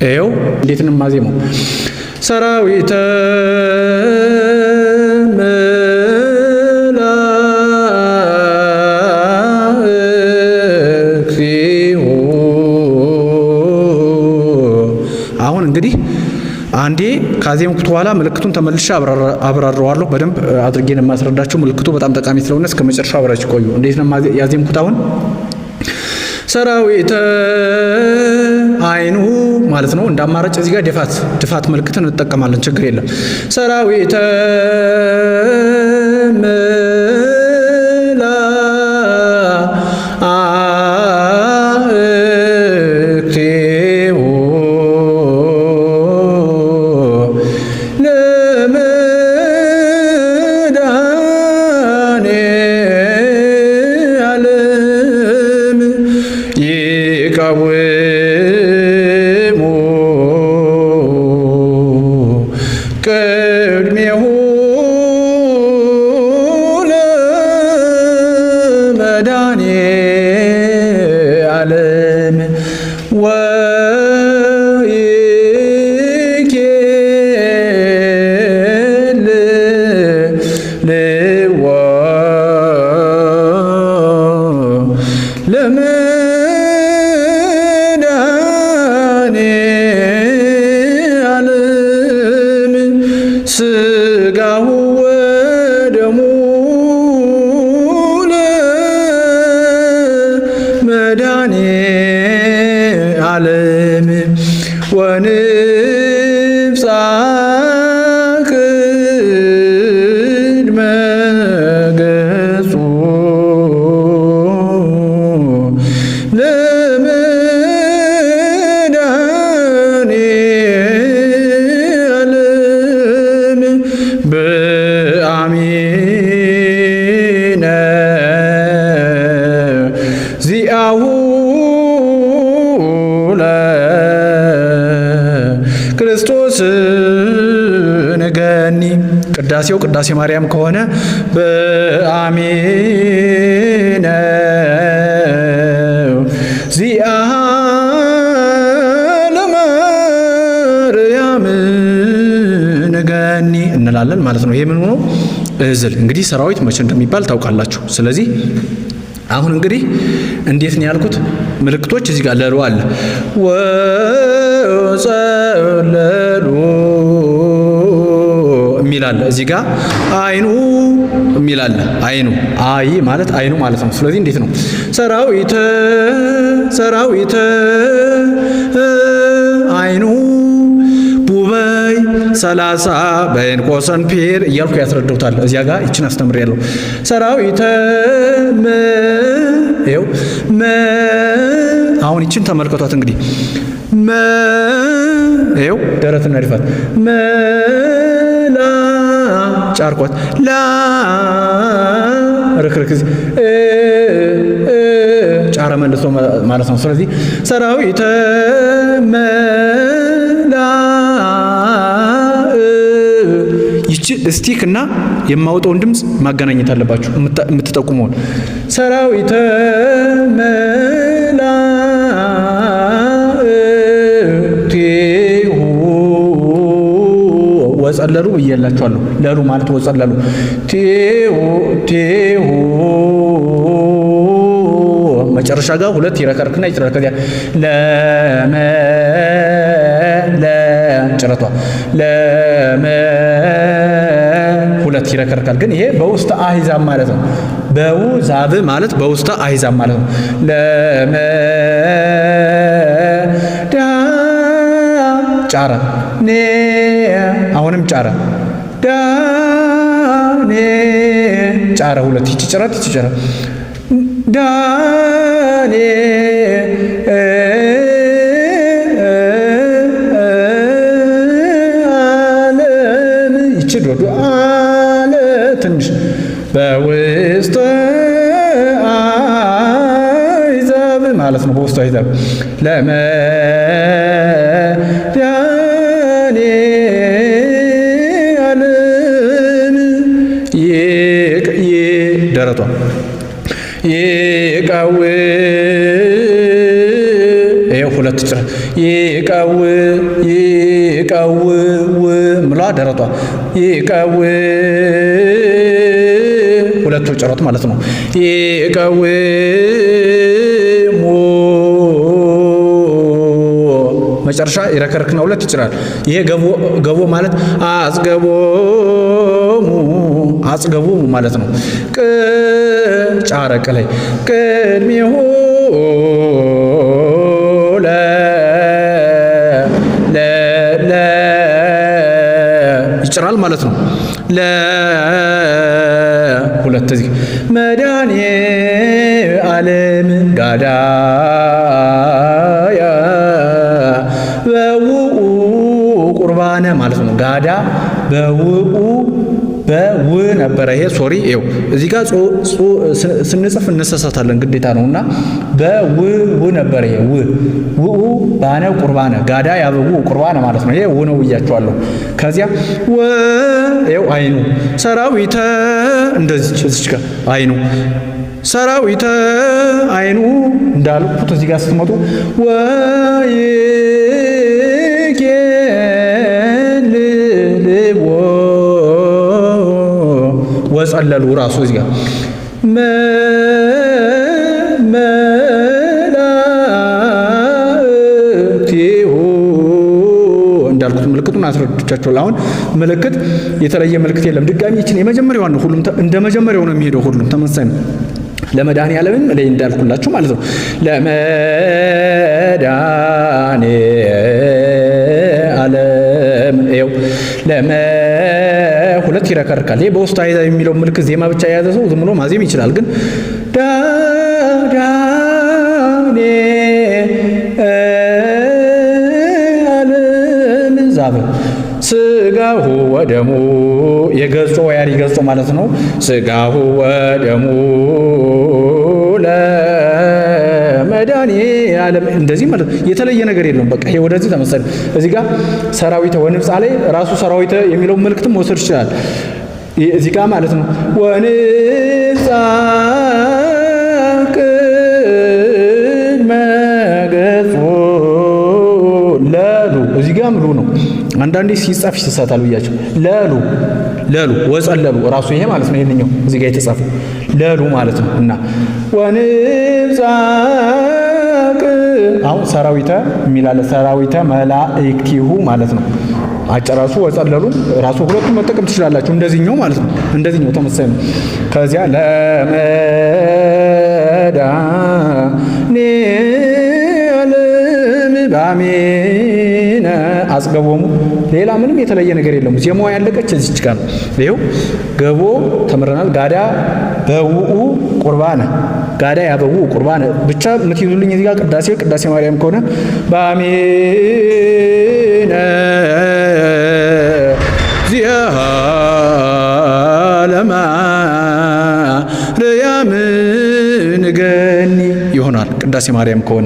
ይኸው እንዴት ነው ማዜመው? ሰራዊተ መላእክቲሁ። አሁን እንግዲህ አንዴ ካዜምኩት በኋላ ምልክቱን ተመልሼ አብራራዋለሁ። በደንብ አድርጌ ነው የማስረዳችሁ። ምልክቱ በጣም ጠቃሚ ስለሆነ እስከ መጨረሻው አብራችሁ ቆዩ። እንዴት ነው ያዜምኩት? አሁን ሰራዊተ አይኑ ማለት ነው። እንደ አማራጭ እዚህ ጋር ድፋት ምልክትን እንጠቀማለን። ችግር የለም። ሰራዊተ መላእክቲሁ ለመድኃኔዓለም ይቃወሙ ቅድሜሁ ለመድኃኔዓለም ወይኬልልዎ ለመድኃኔዓለም ሥጋሁ ወደሙ ለመድኃኔዓለም ወንብጻ ቅድመ ገጹ ለመድኃኔዓለም በአሚነ ዚአሁ ለክርስቶስ ንገኒ። ቅዳሴው ቅዳሴ ማርያም ከሆነ በአሚነ ዚአሃ ለማርያም ንገኒ እንላለን ማለት ነው። ይሄ ምን ሆኖ እዝል። እንግዲህ ሰራዊት መቼ እንደሚባል ታውቃላችሁ። ስለዚህ አሁን እንግዲህ እንዴት ነው ያልኩት? ምልክቶች እዚህ ጋር ለሉ አለ ወጸለሉ የሚላለ እዚህ ጋር አይኑ የሚላለ አይኑ አይ ማለት አይኑ ማለት ነው። ስለዚህ እንዴት ነው ሰራዊተ አይኑ ቡበይ 30 በእንቆሰን ፔር እያልኩ ያስረዳውታል። እዚያ ጋር ይችን አስተምሬያለሁ። ሰራዊተ ይኸው አሁን ይችን ተመልከቷት እንግዲህ ይኸው ደረትና ድፋት መላ ጫርኳት ላ ርክርክ ጫረ መልሶ ማለት ነው። ስለዚህ ሰራዊተ ይቺ ስቲክ እና የማውጣውን ድምፅ ማገናኘት አለባችሁ። የምትጠቁመውን ሰራዊተ መላእክቲሁ ወጸለሉ ብዬላችኋለሁ። ለሉ ማለት ወጸለሉ ቴሁ መጨረሻ ጋር ሁለት ይረከርክና ይጭራል። ከዚያ ጭረቷ ሁለት ይረከርካል። ግን ይሄ በውስተ አሂዛብ ማለት ነው። በውዛብ ማለት በውስተ አሂዛብ ማለት ነው። ጫረ ኔ አሁንም ጫረ ዳኔ ጫረ ሁለት ይቺ ጭረት ይቺ ጭረት ዳኔ ዶዶ አለ ትንሽ በውስተ አሂዛብ ማለት ነው። በውስተ አሂዛብ ለመድኃኔዓለም ደረቷ ይቃው ሁለት ጭራ ይቃው ይቀው ምሏ ደረቷ ይቀው ሁለቱ ጭረት ማለት ነው። ይቀው መጨረሻ ይረከርክና ሁለት ይችላል። ይሄ ገቦ ማለት አጽገቡ ማለት ነው። ጫረቅ ላይ ቅድሚሁ ይጭራል ማለት ነው። ሁለት እዚህ መድኃኔ ዓለም ጋዳያ በውኡ ቁርባነ ማለት ነው። ጋዳ በው ነበረ። ይሄ ሶሪ ይኸው እዚህ ጋር ስንጽፍ እንሰሳታለን ግዴታ ነውና በው ነበረ። ይሄ ውኡ ባነ ቁርባነ ጋዳ ያበው ቁርባነ ማለት ነው። ይሄ ነው ብያቸዋለሁ። ከዚያ ይኸው አይኑ ሰራዊተ እንደዚህ እዚህ ጋር አይኑ ሰራዊተ አይኑ እንዳልኩት እዚህ ጋር ስትመጡ ወጸለሉ ራሱ እዚህ ጋር መላእክቲሁ እንዳልኩት ምልክቱን አስረድቻችኋለሁ። አሁን ምልክት የተለየ ምልክት የለም። ድጋሚ ይችን የመጀመሪያዋን ነው። ሁሉም እንደ መጀመሪያው ነው የሚሄደው። ሁሉም ተመሳሳይ ነው። ለመድኃኔ ዓለምም ላይ እንዳልኩላችሁ ማለት ነው። ለመድኃኔ ዓለም ይኸው ሁለት ይረከርካል። ይሄ በውስጥ አይዛ የሚለው ምልክት ዜማ ብቻ የያዘ ሰው ዝም ብሎ ማዜም ይችላል። ግን ዳዳኔ ዓለም ዛበ ስጋሁ ወደሙ የገጾ ወያሪ ገጾ ማለት ነው። ስጋሁ ወደሙ ለመድኃኔ ዓለም እንደዚህ ማለት የተለየ ነገር የለውም። በቃ ይሄ ወደዚህ ተመሰለ። እዚህ ጋር ሰራዊተ ወንብጻ ላይ ራሱ ሰራዊተ የሚለው ምልክትም መውሰድ ይችላል። እዚህ ጋር ማለት ነው። ወንብጻ ቅድመ ገጹ ለሉ እዚህ ጋር ምሉ ነው። አንዳንዴ ሲጻፍ ይሰሳታል ብያቸው። ለሉ ወጸለሉ ራሱ ይሄ ማለት ነው። ይሄንኛው እዚህ ጋር የተጻፈው ለሉ ማለት ነው። እና ወንብጻ አሁን ሰራዊተ የሚላለ ሰራዊተ መላእክቲሁ ማለት ነው። አጨራሱ ወጸለሉ ራሱ ሁለቱም መጠቀም ትችላላችሁ። እንደዚህኛው ማለት ነው። እንደዚህኛው ተመሳሳይ ነው። ከዚያ ለመድኃኔ ዓለም በአሜነ አጽገቦሙ ሌላ ምንም የተለየ ነገር የለም። ዜማዋ ያለቀች እዚች ጋር ነው። ይኸው ገቦ ተምረናል። ጋዳ በውኡ ቁርባነ ጋዳ ያበው ቁርባነ ብቻ የምትይዙልኝ እዚህ ጋር ቅዳሴ ማርያም ከሆነ በአሜነ ዚአለማ ርያም ንገኒ ይሆናል። ቅዳሴ ማርያም ከሆነ